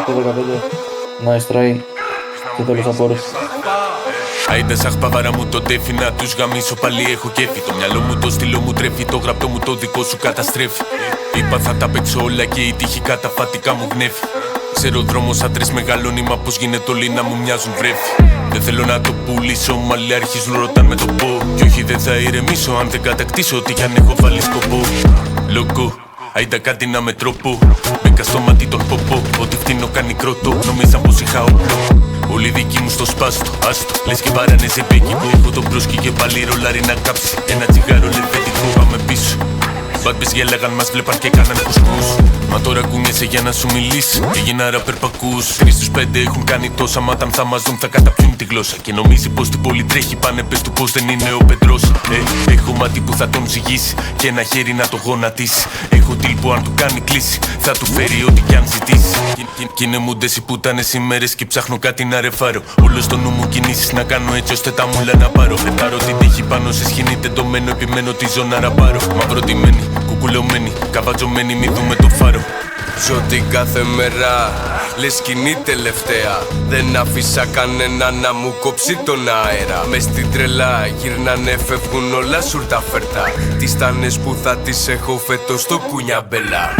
8-15. Nice try. Και τέλος απόρρες. Άιντε σαχπαβάρα μου το τέφι, να τους γαμίσω πάλι έχω κέφι. Το μυαλό μου το στυλό μου τρέφει, το γραπτό μου το δικό σου καταστρέφει. Είπα θα τα παίξω όλα και η τύχη καταφατικά μου γνέφει. Ξέρω δρόμος άντρες μεγαλώνει, μα πως γίνεται όλοι να μου μοιάζουν βρέφη. Δεν θέλω να το πουλήσω, μα άλλοι αρχίζουν ρωτάν με το πω. Κι όχι δεν θα ηρεμήσω αν δεν κατακτήσω ό,τι κι αν έχω βάλει σκοπό. Λοκό, άιντα κάτι να με τρόπο. Μπήκα στο μάτι τον ποπό, ό,τι φτύνω κάνει κρότο. Νομίζαν πως είχα όπλο. Όλοι δικοί μου στο σπάστο, άστο. Λες και βάρανε ζεμπέκικο. Έχω τον πρόσκι και πάλι ρολάρι να κάψει. Ένα τσιγάρο λεβέντικο, πάμε πίσω. Μπάτμπες γέλαγαν, μας βλέπαν και κάναν κουσκούς. Μα τώρα κουνιέσαι για να σου μιλήσει. Έγινα ραπερ πακούς. 3 στους 5 έχουν κάνει τόσα. Μα όταν θα μας δουν θα καταπιούν τη γλώσσα. Και νομίζει πως την πόλη τρέχει. Πάνε πες του πως δεν είναι ο Πετρός. Έχω μάτι που θα τον ζυγίσει. Και ένα χέρι να το γονατίσει. Έχω τυλ που αν του κάνει κλίση θα του φέρει ό,τι κι αν ζητήσει. Κι είναι μουντές οι πουτάνες ημέρες και ψάχνω κάτι να ρεφάρω. Όλο στο νου μου κινήσεις να κάνω έτσι ώστε τα μούλα να πάρω. Πετάρω την τύχη πάνω σε σκηνή τεντωμένο. Επιμένω τη ζώνα να πάρω. Μαυροτημένη, κουκουλωμένη, καβατζωμένη, μη δούμε το φάρο. Ζω την κάθε μέρα, λες σκηνή τελευταία. Δεν άφησα κανένα να μου κόψει τον αέρα. Μες στην τρελά γυρνάνε, φεύγουν όλα σουρταφέρτα. Τις τάνες που θα τις έχω φέτος στο κουνιαμπέλα.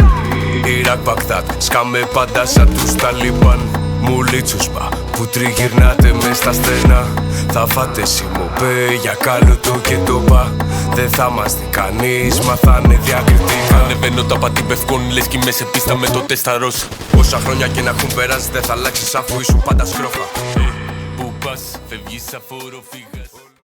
Ιράκ Μπαγδάτ, σκάμε πάντα σαν τους Ταλιμπάν. Μου λίτσουσπα που τριγυρνάτε μες στα στενά. Θα φάτε σημοπέ για κάλωτο και το πα. Δεν θα μας δει κανείς, μα θα είναι διακριτικά. Ανεβαίνω τα πατή πευκόν, λες κι είμαι σε πίστα με το τέστα ροζ. Όσα χρόνια και να έχουν περάσει δεν θα αλλάξεις αφού ήσουν πάντα σκρόφα. Πού πας, φεύγεις αφόρο, φύγα.